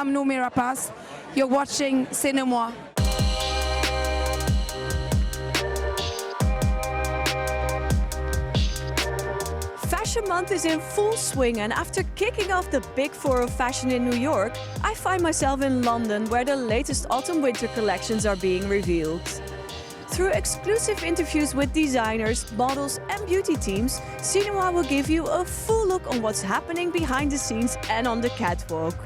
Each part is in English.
I'm Noumi Rapaz. You're watching Cinémoi. Fashion Month is in full swing, and after kicking off the Big Four of fashion in New York, I find myself in London, where the latest autumn-winter collections are being revealed. Through exclusive interviews with designers, models and beauty teams, Cinémoi will give you a full look on what's happening behind the scenes and on the catwalk.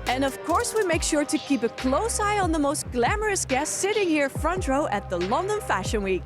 And of course, we make sure to keep a close eye on the most glamorous guests sitting here front row at the London Fashion Week.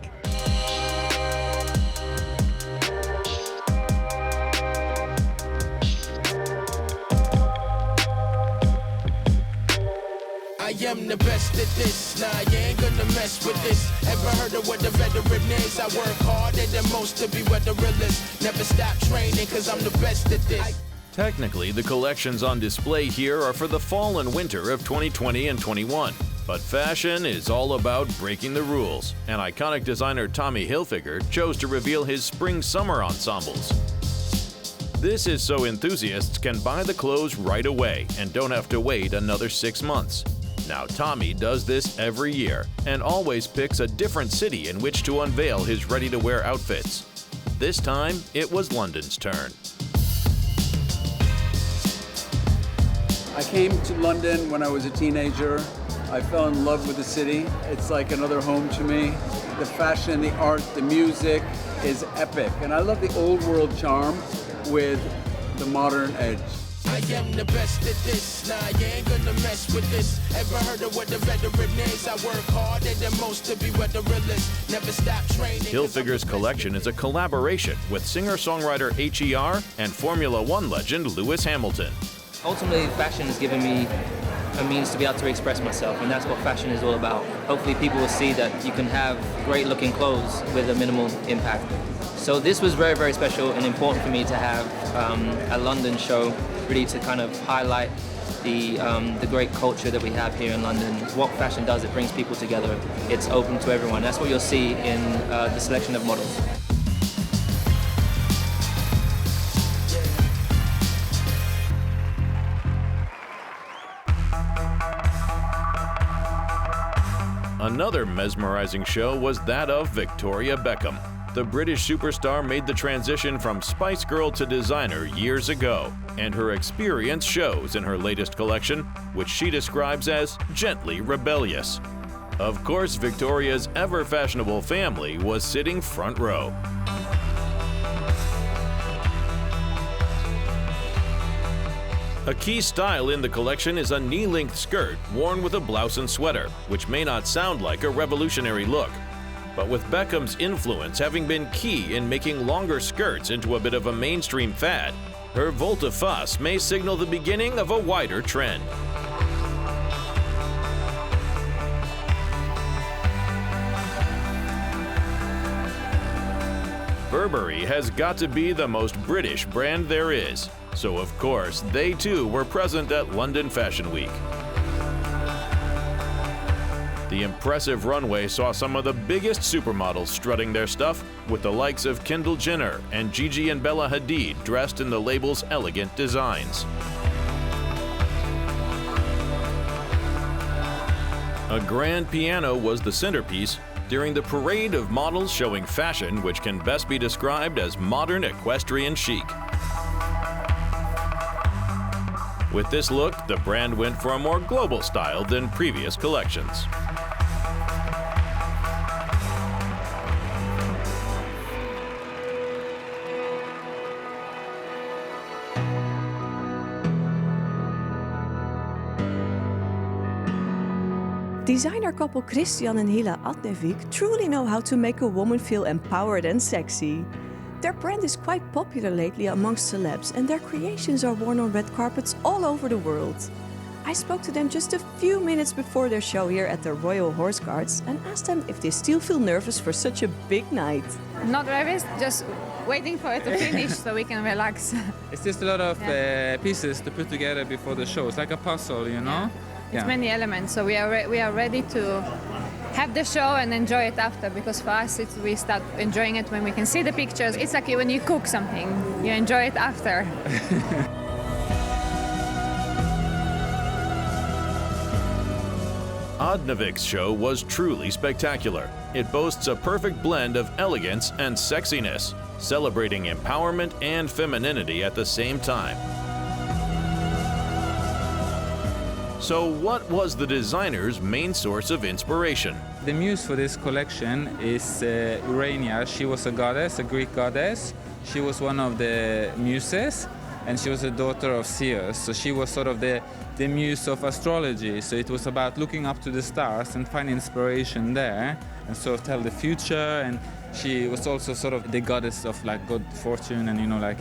I am the best at this, nah, you ain't gonna mess with this. Ever heard of what the veteran is? I work harder than most to be what the real is. Never stop training, cause I'm the best at this. Technically, the collections on display here are for the fall and winter of 2020 and 21. But fashion is all about breaking the rules, and iconic designer Tommy Hilfiger chose to reveal his spring-summer ensembles. This is so enthusiasts can buy the clothes right away and don't have to wait another 6 months. Now, Tommy does this every year and always picks a different city in which to unveil his ready-to-wear outfits. This time, it was London's turn. I came to London when I was a teenager. I fell in love with the city. It's like another home to me. The fashion, the art, the music is epic. And I love the old world charm with the modern edge. I am the best at this, nah, you ain't gonna mess with this. Ever heard of what the veteran is? I work harder than most to be what the real is. Never stop training. Hilfiger's collection is a collaboration with singer-songwriter H.E.R. and Formula One legend Lewis Hamilton. Ultimately, fashion has given me a means to be able to express myself, and that's what fashion is all about. Hopefully people will see that you can have great looking clothes with a minimal impact. So this was very, very special and important for me to have a London show, really to kind of highlight the great culture that we have here in London. What fashion does, it brings people together. It's open to everyone. That's what you'll see in the selection of models. Another mesmerizing show was that of Victoria Beckham. The British superstar made the transition from Spice Girl to designer years ago, and her experience shows in her latest collection, which she describes as gently rebellious. Of course, Victoria's ever-fashionable family was sitting front row. A key style in the collection is a knee-length skirt worn with a blouse and sweater, which may not sound like a revolutionary look. But with Beckham's influence having been key in making longer skirts into a bit of a mainstream fad, her volte-face may signal the beginning of a wider trend. Burberry has got to be the most British brand there is, so of course they too were present at London Fashion Week. The impressive runway saw some of the biggest supermodels strutting their stuff, with the likes of Kendall Jenner and Gigi and Bella Hadid dressed in the label's elegant designs. A grand piano was the centerpiece during the parade of models showing fashion which can best be described as modern equestrian chic. With this look, the brand went for a more global style than previous collections. Designer couple Christian and Hila Adnevik truly know how to make a woman feel empowered and sexy. Their brand is quite popular lately amongst celebs, and their creations are worn on red carpets all over the world. I spoke to them just a few minutes before their show here at the Royal Horse Guards and asked them if they still feel nervous for such a big night. Not nervous, just waiting for it to finish so we can relax. It's just a lot of pieces to put together before the show. It's like a puzzle, you know? It's many elements, so we are ready to have the show and enjoy it after, because for us we start enjoying it when we can see the pictures. It's like when you cook something, you enjoy it after. Odnovik's show was truly spectacular. It boasts a perfect blend of elegance and sexiness, celebrating empowerment and femininity at the same time. So what was the designer's main source of inspiration? The muse for this collection is Urania. She was a goddess, a Greek goddess. She was one of the muses, and she was a daughter of Zeus. So she was sort of the muse of astrology. So it was about looking up to the stars and finding inspiration there and sort of tell the future. And she was also sort of the goddess of like good fortune and, you know, like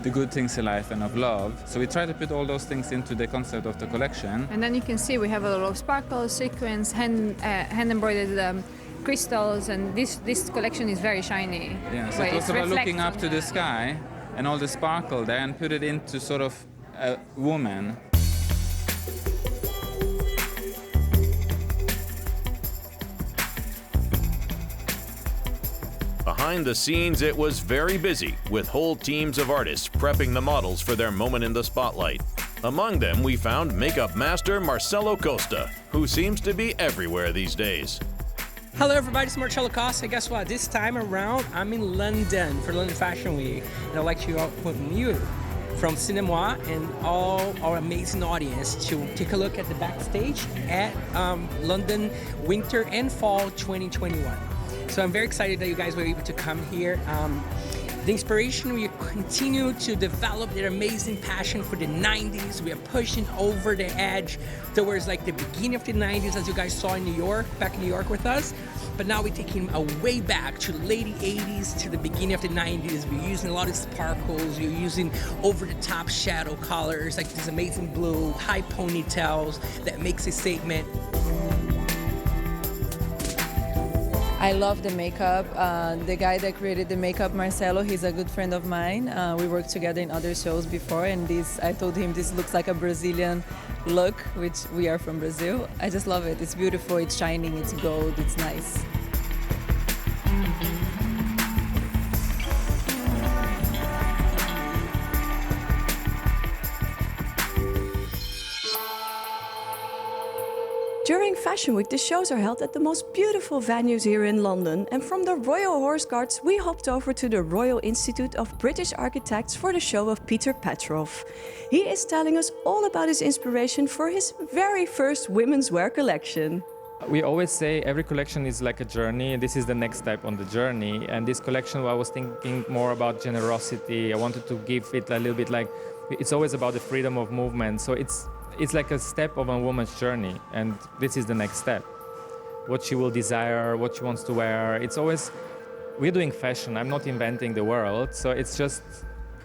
the good things in life and of love. So we try to put all those things into the concept of the collection. And then you can see we have a lot of sparkle, sequins, hand embroidered crystals, and this collection is very shiny. Yeah, so it was about looking up to the sky and all the sparkle there and put it into sort of a woman. Behind the scenes, it was very busy, with whole teams of artists prepping the models for their moment in the spotlight. Among them, we found makeup master Marcelo Costa, who seems to be everywhere these days. Hello everybody, it's Marcelo Costa. Guess what? This time around, I'm in London for London Fashion Week. And I'd like to welcome you from Cinémoi and all our amazing audience to take a look at the backstage at London Winter and Fall 2021. So I'm very excited that you guys were able to come here. The inspiration, we continue to develop their amazing passion for the 90s. We are pushing over the edge towards like the beginning of the 90s, as you guys saw in New York, back in New York with us. But now we're taking a way back to the late 80s to the beginning of the 90s. We're using a lot of sparkles. We're using over-the-top shadow colors, like this amazing blue, high ponytails that makes a statement. I love the makeup. The guy that created the makeup, Marcelo, he's a good friend of mine. We worked together in other shows before, and I told him this looks like a Brazilian look, which we are from Brazil. I just love it. It's beautiful, it's shining, it's gold, it's nice. During Fashion Week, the shows are held at the most beautiful venues here in London, and from the Royal Horse Guards, we hopped over to the Royal Institute of British Architects for the show of Peter Petrov. He is telling us all about his inspiration for his very first women's wear collection. We always say every collection is like a journey, and this is the next step on the journey. And this collection, I was thinking more about generosity. I wanted to give it a little bit like, it's always about the freedom of movement. So it's like a step of a woman's journey, and this is the next step. What she will desire, what she wants to wear. It's always, we're doing fashion, I'm not inventing the world, so it's just,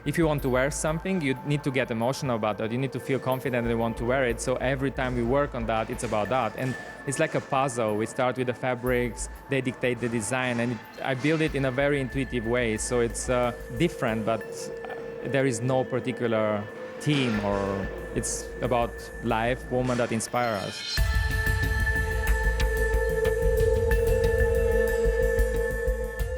if you want to wear something, you need to get emotional about that. You need to feel confident that you want to wear it, so every time we work on that, it's about that. And it's like a puzzle. We start with the fabrics, they dictate the design, and I build it in a very intuitive way, so it's different, but there is no particular theme, or it's about life, women that inspire us.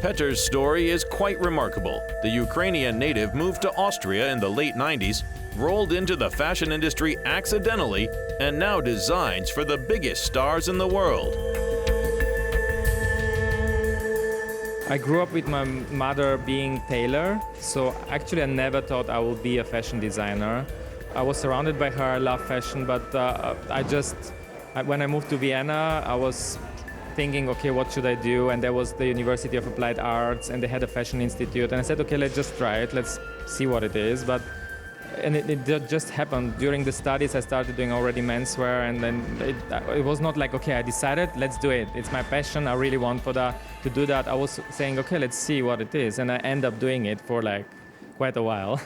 Peter's story is quite remarkable. The Ukrainian native moved to Austria in the late 90s, rolled into the fashion industry accidentally, and now designs for the biggest stars in the world. I grew up with my mother being tailor, so actually I never thought I would be a fashion designer. I was surrounded by her, I love fashion, but when I moved to Vienna, I was thinking, okay, what should I do? And there was the University of Applied Arts, and they had a fashion institute, and I said, okay, let's just try it, let's see what it is. And it just happened. During the studies, I started doing already menswear, and then it was not like, okay, I decided, let's do it. It's my passion, I really want to do that. I was saying, okay, let's see what it is. And I end up doing it for like quite a while.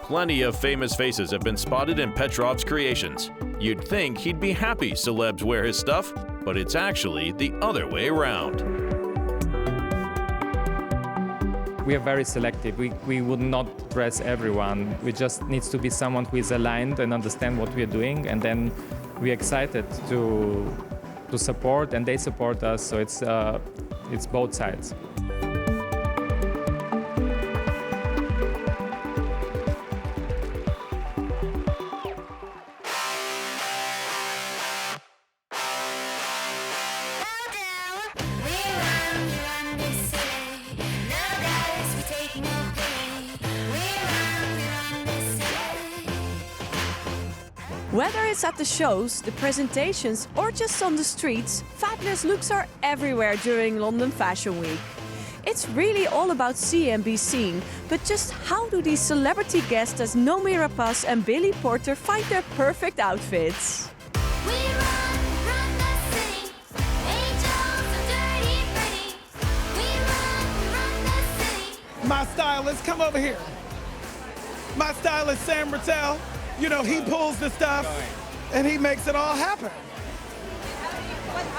Plenty of famous faces have been spotted in Petrov's creations. You'd think he'd be happy celebs wear his stuff, but it's actually the other way around. We are very selective. We would not dress everyone. We just needs to be someone who is aligned and understand what we are doing, and then we're excited to support, and they support us. So it's both sides. Whether it's at the shows, the presentations, or just on the streets, fabulous looks are everywhere during London Fashion Week. It's really all about see and be seen, but just how do these celebrity guests as Noomi Rapace and Billy Porter find their perfect outfits? My stylist, come over here. My stylist, Sam Rattel, you know, he pulls the stuff and he makes it all happen.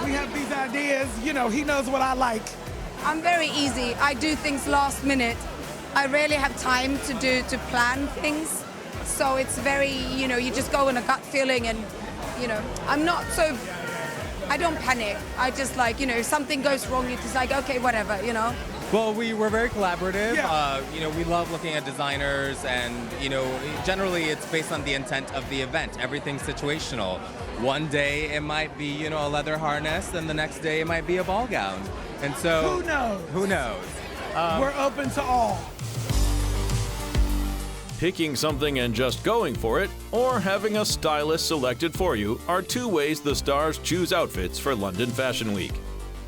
We have these ideas, you know, he knows what I like. I'm very easy. I do things last minute. I rarely have time to plan things. So it's very, you know, you just go on a gut feeling and, you know, I don't panic. I just like, you know, if something goes wrong, you're just like, okay, whatever, you know. Well, we're very collaborative. Yeah. You know, we love looking at designers, and you know, generally it's based on the intent of the event. Everything's situational. One day it might be, you know, a leather harness, and the next day it might be a ball gown. And so, Who knows? Who knows? We're open to all. Picking something and just going for it, or having a stylist selected for you, are two ways the stars choose outfits for London Fashion Week.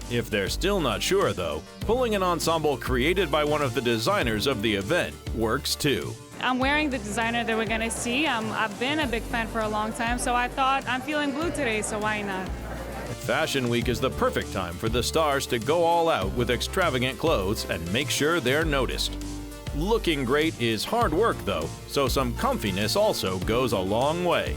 If they're still not sure, though, pulling an ensemble created by one of the designers of the event works too. I'm wearing the designer that we're gonna see. I've been a big fan for a long time, so I thought I'm feeling blue today, so why not? Fashion Week is the perfect time for the stars to go all out with extravagant clothes and make sure they're noticed. Looking great is hard work, though, so some comfiness also goes a long way.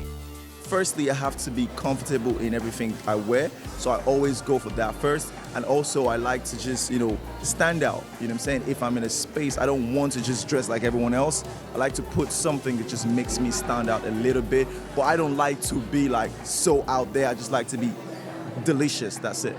Firstly, I have to be comfortable in everything I wear, so I always go for that first. And also, I like to just, you know, stand out. You know what I'm saying? If I'm in a space, I don't want to just dress like everyone else. I like to put something that just makes me stand out a little bit. But I don't like to be like so out there. I just like to be delicious. That's it.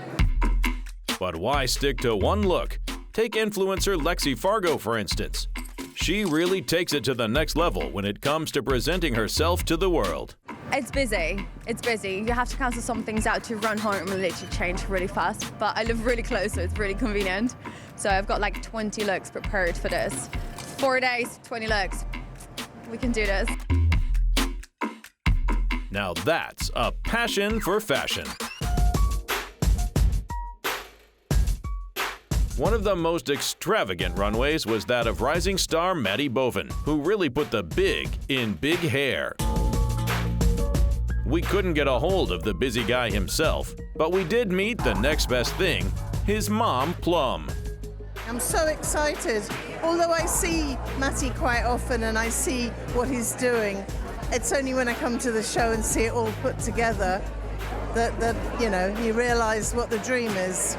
But why stick to one look? Take influencer Lexi Fargo, for instance. She really takes it to the next level when it comes to presenting herself to the world. It's busy. It's busy. You have to cancel some things out to run home and literally change really fast. But I live really close, so it's really convenient. So I've got like 20 looks prepared for this. 4 days, 20 looks. We can do this. Now that's a passion for fashion. One of the most extravagant runways was that of rising star Maddie Boven, who really put the big in big hair. We couldn't get a hold of the busy guy himself, but we did meet the next best thing, his mom, Plum. I'm so excited. Although I see Matty quite often and I see what he's doing, it's only when I come to the show and see it all put together that you know, you realize what the dream is.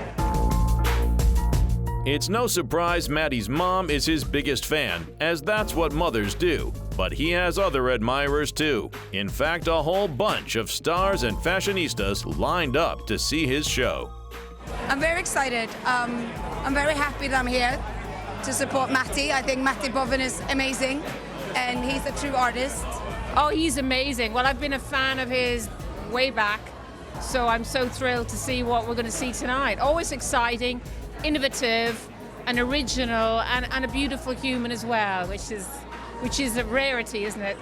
It's no surprise Maddie's mom is his biggest fan, as that's what mothers do. But he has other admirers too. In fact, a whole bunch of stars and fashionistas lined up to see his show. I'm very excited. I'm very happy that I'm here to support Matty. I think Matty Boven is amazing, and he's a true artist. Oh, he's amazing. Well, I've been a fan of his way back, so I'm so thrilled to see what we're going to see tonight. Always exciting, innovative, and original, and a beautiful human as well, which is a rarity, isn't it?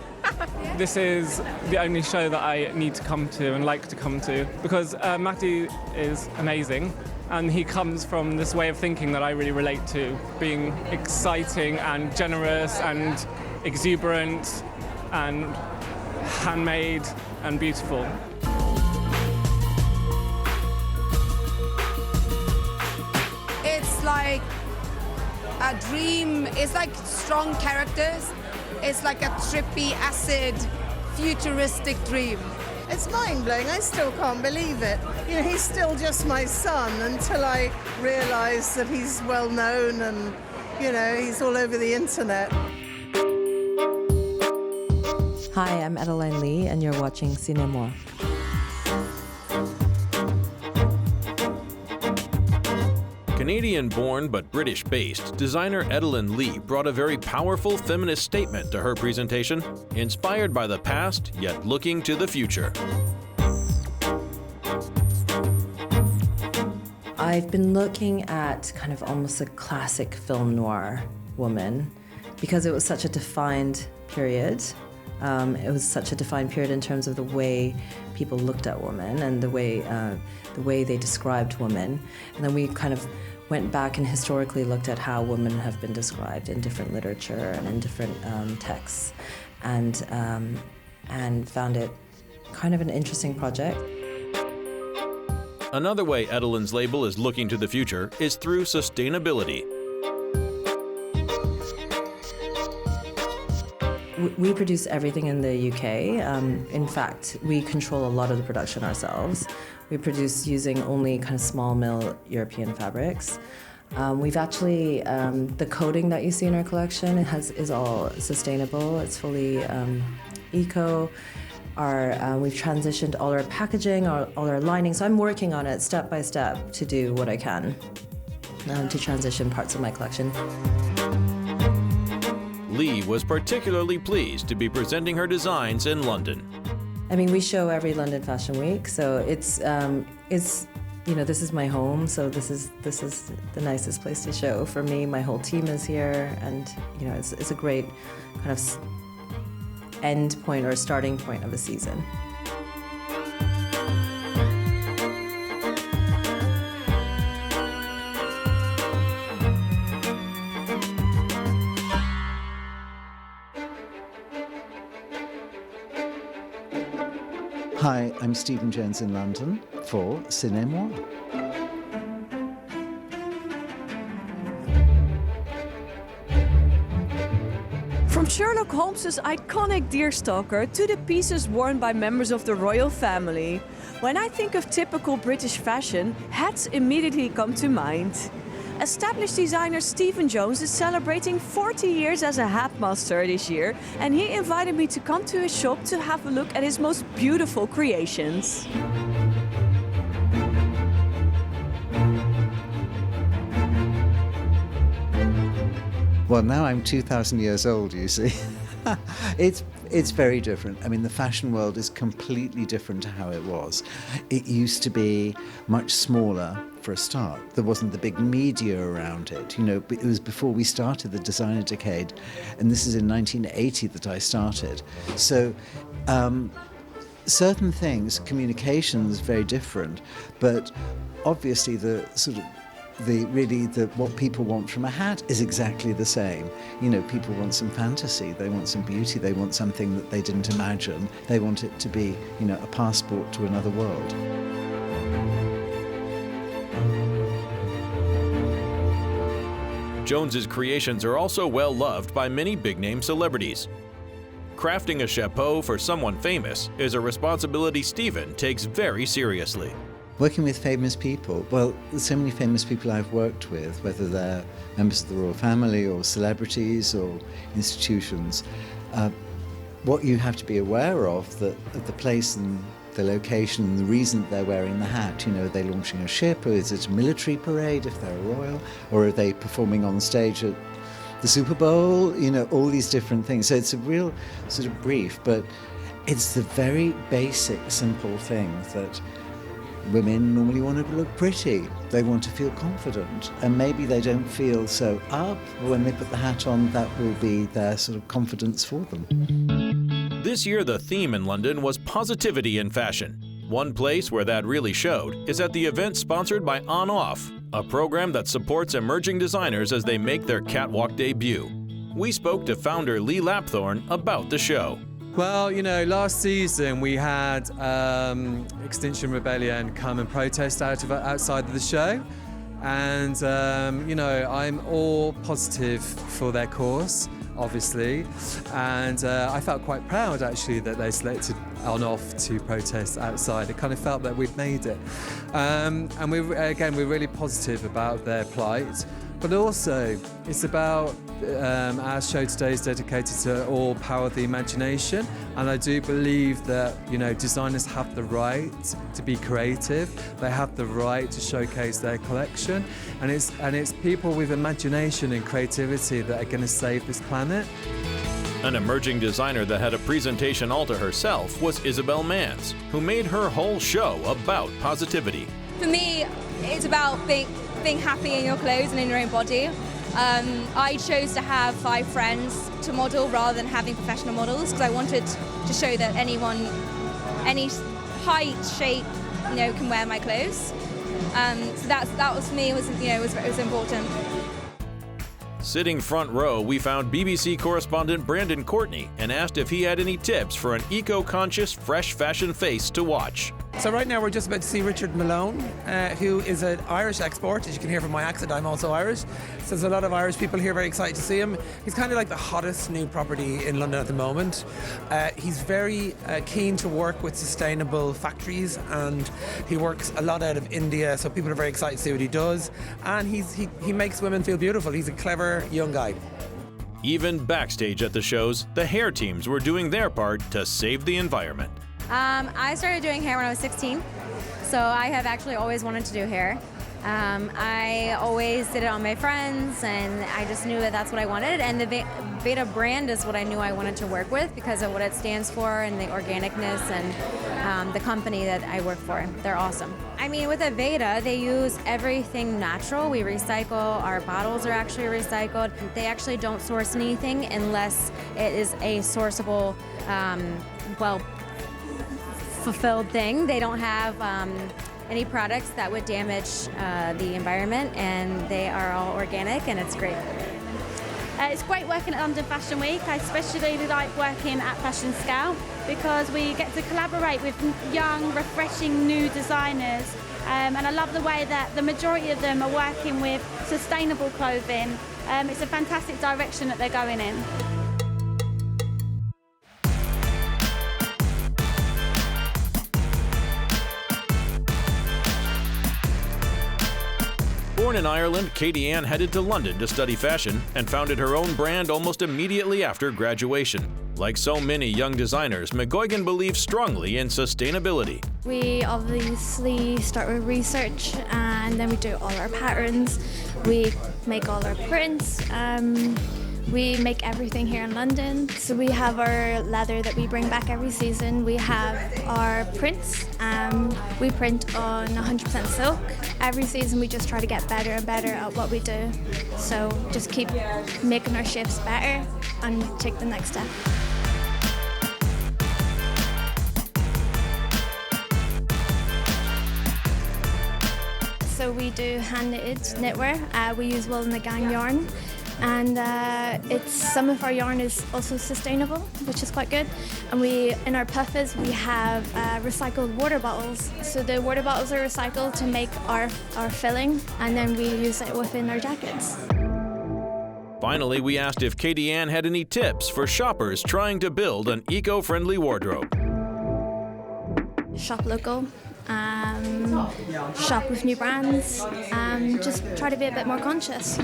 This is the only show that I need to come to and like to come to, because Matty is amazing, and he comes from this way of thinking that I really relate to, being exciting and generous and exuberant and handmade and beautiful. It's like a dream. It's like strong characters. It's like a trippy, acid, futuristic dream. It's mind-blowing. I still can't believe it. You know, he's still just my son until I realise that he's well-known and, you know, he's all over the internet. Hi, I'm Adeline Lee, and you're watching Cinémoi. Canadian-born but British-based, designer Adeline Lee brought a very powerful feminist statement to her presentation, inspired by the past, yet looking to the future. I've been looking at kind of almost a classic film noir woman, because it was such a defined period. It was such a defined period in terms of the way people looked at women and the way they described women. And then we kind of went back and historically looked at how women have been described in different literature and in different texts, and found it kind of an interesting project. Another way Edelin's label is looking to the future is through sustainability. We produce everything in the UK. In fact, we control a lot of the production ourselves. We produce using only kind of small mill European fabrics. We've actually, the coding that you see in our collection is all sustainable. It's fully eco. We've transitioned all our packaging, all our lining. So I'm working on it step by step to do what I can to transition parts of my collection. Lee was particularly pleased to be presenting her designs in London. I mean, we show every London Fashion Week, so it's you know, this is my home, so this is the nicest place to show for me. My whole team is here, and you know, it's a great kind of end point or starting point of a season. Hi, I'm Stephen Jones in London for Cinémoi. From Sherlock Holmes's iconic deerstalker to the pieces worn by members of the royal family, when I think of typical British fashion, hats immediately come to mind. Established designer Stephen Jones is celebrating 40 years as a hat master this year, and he invited me to come to his shop to have a look at his most beautiful creations. Well, now I'm 2,000 years old, you see. It's very different. I mean, the fashion world is completely different to how it was. It used to be much smaller for a start. There wasn't the big media around it. You know, it was before we started the designer decade, and this is in 1980 that I started. So certain things, communications, very different, but obviously the sort of what people want from a hat is exactly the same. You know, people want some fantasy, they want some beauty, they want something that they didn't imagine. They want it to be, you know, a passport to another world. Jones's creations are also well loved by many big-name celebrities. Crafting a chapeau for someone famous is a responsibility Stephen takes very seriously. Working with famous people, well, there's so many famous people I've worked with, whether they're members of the royal family or celebrities or institutions. What you have to be aware of the place and the location and the reason that they're wearing the hat. You know, are they launching a ship, or is it a military parade if they're royal, or are they performing on stage at the Super Bowl? You know, all these different things. So it's a real sort of brief, but it's the very basic, simple thing that women normally want to look pretty. They want to feel confident, and maybe they don't feel so up. When they put the hat on, that will be their sort of confidence for them. This year, the theme in London was positivity in fashion. One place where that really showed is at the event sponsored by On Off, a program that supports emerging designers as they make their catwalk debut. We spoke to founder Lee Lapthorne about the show. Well, you know, last season we had Extinction Rebellion come and protest outside of the show, and you know, I'm all positive for their cause, obviously, and I felt quite proud actually that they selected On Off to protest outside. It kind of felt that we'd made it, and we're really positive about their plight. But also, it's about, our show today is dedicated to all power of the imagination, and I do believe that, you know, designers have the right to be creative, they have the right to showcase their collection, and it's people with imagination and creativity that are going to save this planet. An emerging designer that had a presentation all to herself was Isabel Mans, who made her whole show about positivity. For me, it's about being happy in your clothes and in your own body. I chose to have 5 friends to model rather than having professional models because I wanted to show that anyone, any height, shape, can wear my clothes. So that was for me. Was important. Sitting front row, we found BBC correspondent Brandon Courtney and asked if he had any tips for an eco-conscious, fresh fashion face to watch. So right now we're just about to see Richard Malone, who is an Irish export. As you can hear from my accent, I'm also Irish. So there's a lot of Irish people here very excited to see him. He's kind of like the hottest new property in London at the moment. He's very keen to work with sustainable factories, and he works a lot out of India, so people are very excited to see what he does. And he makes women feel beautiful. He's a clever young guy. Even backstage at the shows, the hair teams were doing their part to save the environment. I started doing hair when I was 16, so I have actually always wanted to do hair. I always did it on my friends, and I just knew that that's what I wanted. And the Veda brand is what I knew I wanted to work with because of what it stands for and the organicness and the company that I work for. They're awesome. I mean, with Veda, they use everything natural. We recycle. Our bottles are actually recycled. They actually don't source anything unless it is a sourceable, fulfilled thing. They don't have any products that would damage the environment, and they are all organic, and it's great. It's great working at London Fashion Week. I especially like working at Fashion Scale because we get to collaborate with young, refreshing new designers, and I love the way that the majority of them are working with sustainable clothing. It's a fantastic direction that they're going in. Born in Ireland, Katie Ann headed to London to study fashion and founded her own brand almost immediately after graduation. Like so many young designers, McGuigan believes strongly in sustainability. We obviously start with research, and then we do all our patterns. We make all our prints. We make everything here in London. So we have our leather that we bring back every season. We have our prints. We print on 100% silk. Every season we just try to get better and better at what we do. So just keep making our shapes better and take the next step. So we do hand-knitted knitwear. We use wool and the gang yarn. And some of our yarn is also sustainable, which is quite good. And in our puffers, we have recycled water bottles. So the water bottles are recycled to make our filling, and then we use it within our jackets. Finally, we asked if Katie Ann had any tips for shoppers trying to build an eco-friendly wardrobe. Shop local. Shop with new brands. Just try to be a bit more conscious.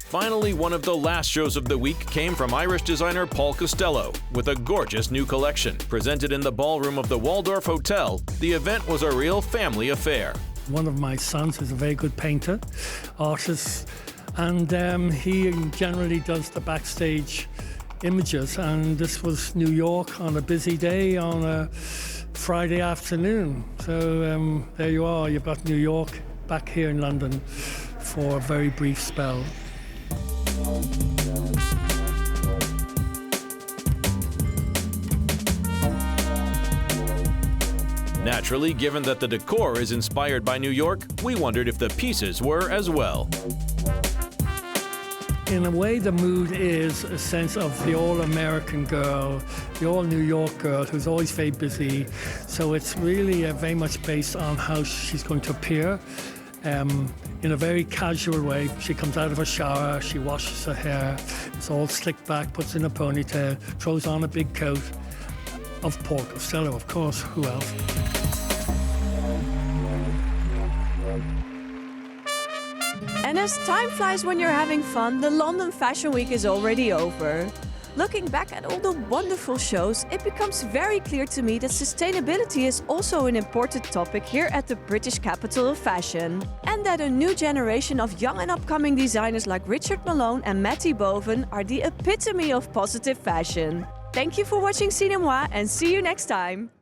Finally, one of the last shows of the week came from Irish designer Paul Costello with a gorgeous new collection. Presented in the ballroom of the Waldorf Hotel, the event was a real family affair. One of my sons is a very good painter, artist, and he generally does the backstage images, and this was New York on a busy day on a Friday afternoon. So there you are, you've got New York back here in London for a very brief spell. Naturally, given that the decor is inspired by New York, we wondered if the pieces were as well. In a way, the mood is a sense of the all-American girl, the all-New York girl who's always very busy. So it's really very much based on how she's going to appear. In a very casual way. She comes out of a shower, she washes her hair, it's all slicked back, puts in a ponytail, throws on a big coat of Paul Costello, of course, who else? And as time flies when you're having fun, the London Fashion Week is already over. Looking back at all the wonderful shows, it becomes very clear to me that sustainability is also an important topic here at the British capital of fashion. And that a new generation of young and upcoming designers like Richard Malone and Matty Boven are the epitome of positive fashion. Thank you for watching Cinémoi and see you next time!